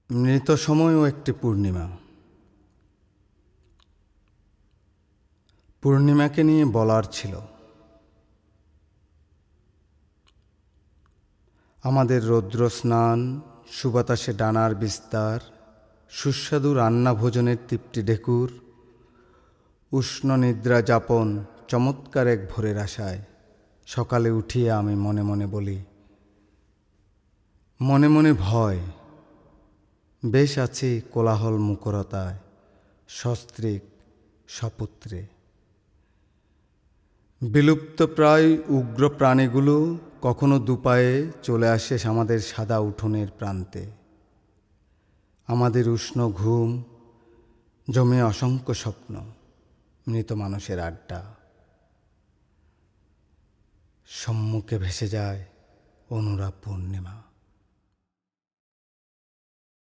মৃত সময়ও একটি পূর্ণিমা। পূর্ণিমাকে নিয়ে বলার ছিল, আমাদের রৌদ্র স্নান, সুবাতাসে ডানার বিস্তার, সুস্বাদু রান্না ভোজনের তৃপ্তি ঢেকুর, উষ্ণ নিদ্রা যাপন, চমৎকার এক ভোরের আশায় সকালে উঠিয়ে আমি মনে মনে বলি, মনে মনে ভয়, বেশ আছি কোলাহল মুখরতায়, সস্ত্রীক সপুত্রে। বিলুপ্ত প্রায় উগ্র প্রাণীগুলো কখনো দুপায়ে চলে আসে আমাদের সাদা উঠোনের প্রান্তে। আমাদের উষ্ণ ঘুম জমে অসংখ্য স্বপ্ন, মৃত মানুষের আড্ডা। সম্মুখে ভেসে যায় অনুরা পূর্ণিমা।